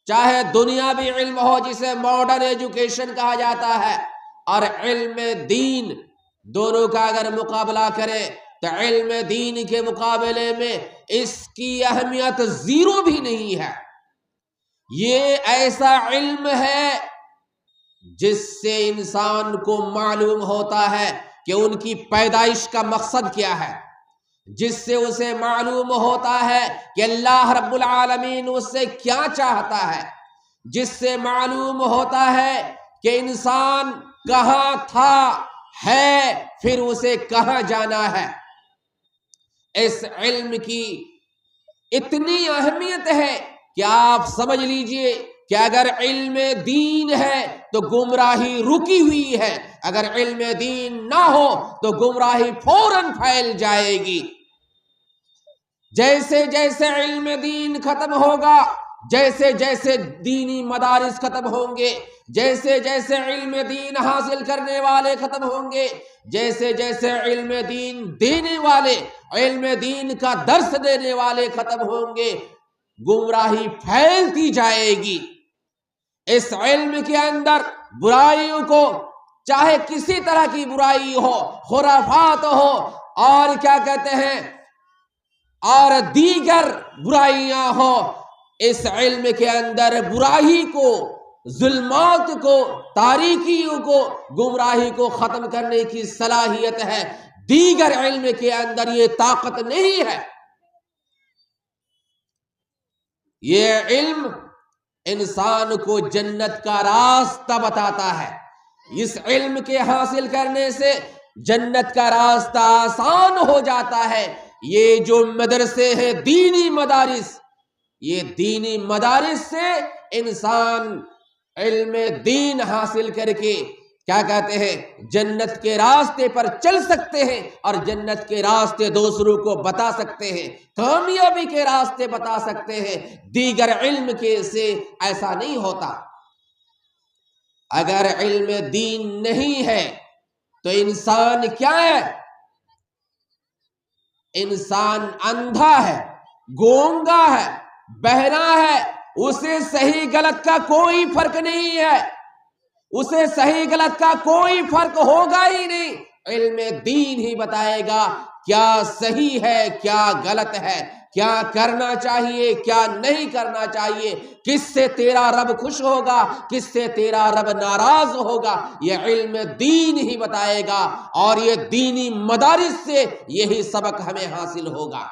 چاہے دنیاوی علم ہو جسے ماڈرن ایجوکیشن کہا جاتا ہے، اور علم دین، دونوں کا اگر مقابلہ کریں تو علم دین کے مقابلے میں اس کی اہمیت زیرو بھی نہیں ہے۔ یہ ایسا علم ہے جس سے انسان کو معلوم ہوتا ہے کہ ان کی پیدائش کا مقصد کیا ہے، جس سے اسے معلوم ہوتا ہے کہ اللہ رب العالمین اس سے کیا چاہتا ہے، جس سے معلوم ہوتا ہے کہ انسان کہاں تھا، ہے، پھر اسے کہاں جانا ہے۔ اس علم کی اتنی اہمیت ہے کہ آپ سمجھ لیجئے کہ اگر علم دین ہے تو گمراہی رکی ہوئی ہے، اگر علم دین نہ ہو تو گمراہی فوراً پھیل جائے گی۔ جیسے جیسے علم دین ختم ہوگا، جیسے جیسے دینی مدارس ختم ہوں گے، جیسے جیسے علم دین حاصل کرنے والے ختم ہوں گے، جیسے جیسے علم دین دینے والے، علم دین کا درس دینے والے ختم ہوں گے، گمراہی پھیلتی جائے گی۔ اس علم کے اندر برائیوں کو، چاہے کسی طرح کی برائی ہو، خرافات ہو، اور کیا کہتے ہیں، اور دیگر برائیاں ہو، اس علم کے اندر برائی کو، ظلمات کو، تاریکیوں کو، گمراہی کو ختم کرنے کی صلاحیت ہے۔ دیگر علم کے اندر یہ طاقت نہیں ہے۔ یہ علم انسان کو جنت کا راستہ بتاتا ہے۔ اس علم کے حاصل کرنے سے جنت کا راستہ آسان ہو جاتا ہے۔ یہ جو مدرسے ہیں دینی مدارس، یہ دینی مدارس سے انسان علم دین حاصل کر کے کیا کہتے ہیں، جنت کے راستے پر چل سکتے ہیں، اور جنت کے راستے دوسروں کو بتا سکتے ہیں، کامیابی کے راستے بتا سکتے ہیں۔ دیگر علم کے سے ایسا نہیں ہوتا۔ اگر علم دین نہیں ہے تو انسان کیا ہے؟ انسان اندھا ہے، گونگا ہے، بہرا ہے، اسے صحیح غلط کا کوئی فرق نہیں ہے، اسے صحیح غلط کا کوئی فرق ہوگا ہی نہیں۔ علم دین ہی بتائے گا کیا صحیح ہے، کیا غلط ہے، کیا کرنا چاہیے، کیا نہیں کرنا چاہیے، کس سے تیرا رب خوش ہوگا، کس سے تیرا رب ناراض ہوگا، یہ علم دین ہی بتائے گا، اور یہ دینی مدارس سے یہی سبق ہمیں حاصل ہوگا۔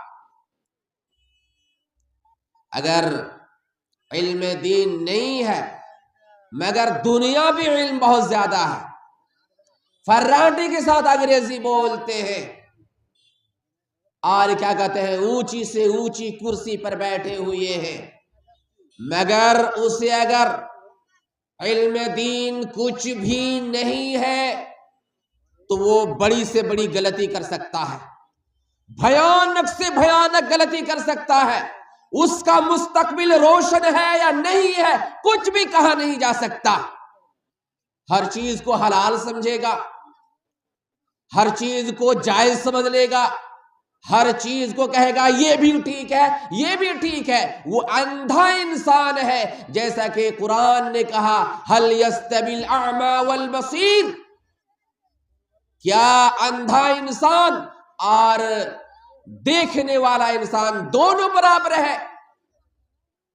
اگر علم دین نہیں ہے مگر دنیاوی علم بہت زیادہ ہے، فراٹی کے ساتھ انگریزی بولتے ہیں، اور کیا کہتے ہیں، اونچی سے اونچی کرسی پر بیٹھے ہوئے ہیں، مگر اسے اگر علم دین کچھ بھی نہیں ہے تو وہ بڑی سے بڑی غلطی کر سکتا ہے، بھیانک سے بھیانک غلطی کر سکتا ہے۔ اس کا مستقبل روشن ہے یا نہیں ہے کچھ بھی کہا نہیں جا سکتا۔ ہر چیز کو حلال سمجھے گا، ہر چیز کو جائز سمجھ لے گا، ہر چیز کو کہے گا یہ بھی ٹھیک ہے، یہ بھی ٹھیک ہے۔ وہ اندھا انسان ہے، جیسا کہ قرآن نے کہا هل يستوي الاعمى والبصير، کیا اندھا انسان اور دیکھنے والا انسان دونوں برابر ہے؟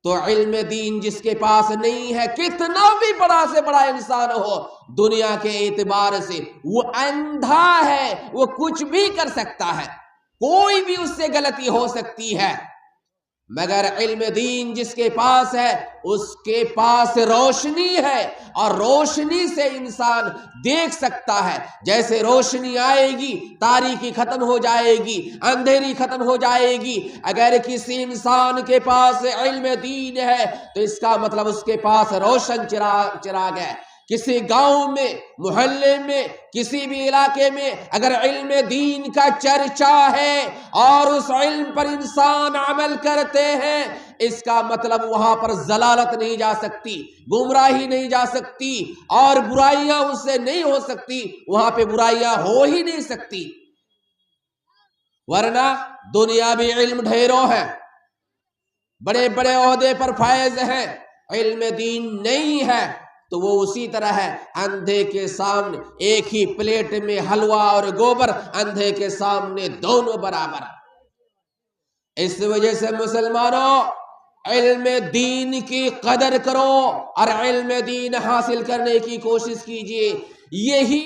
تو علم دین جس کے پاس نہیں ہے، کتنا بھی بڑا سے بڑا انسان ہو دنیا کے اعتبار سے، وہ اندھا ہے، وہ کچھ بھی کر سکتا ہے، کوئی بھی اس سے غلطی ہو سکتی ہے۔ مگر علم دین جس کے پاس ہے اس کے پاس روشنی ہے، اور روشنی سے انسان دیکھ سکتا ہے۔ جیسے روشنی آئے گی تاریکی ختم ہو جائے گی، اندھیری ختم ہو جائے گی۔ اگر کسی انسان کے پاس علم دین ہے تو اس کا مطلب اس کے پاس روشن چراغ ہے۔ کسی گاؤں میں، محلے میں، کسی بھی علاقے میں اگر علم دین کا چرچا ہے اور اس علم پر انسان عمل کرتے ہیں، اس کا مطلب وہاں پر ضلالت نہیں جا سکتی، گمراہی نہیں جا سکتی، اور برائیاں اس سے نہیں ہو سکتی، وہاں پہ برائیاں ہو ہی نہیں سکتی۔ ورنہ دنیاوی علم ڈھیروں ہیں، بڑے بڑے عہدے پر فائز ہیں، علم دین نہیں ہے تو وہ اسی طرح ہے اندھے کے سامنے ایک ہی پلیٹ میں حلوہ اور گوبر، اندھے کے سامنے دونوں برابر۔ اس وجہ سے مسلمانوں علم دین کی قدر کرو اور علم دین حاصل کرنے کی کوشش کیجیے، یہی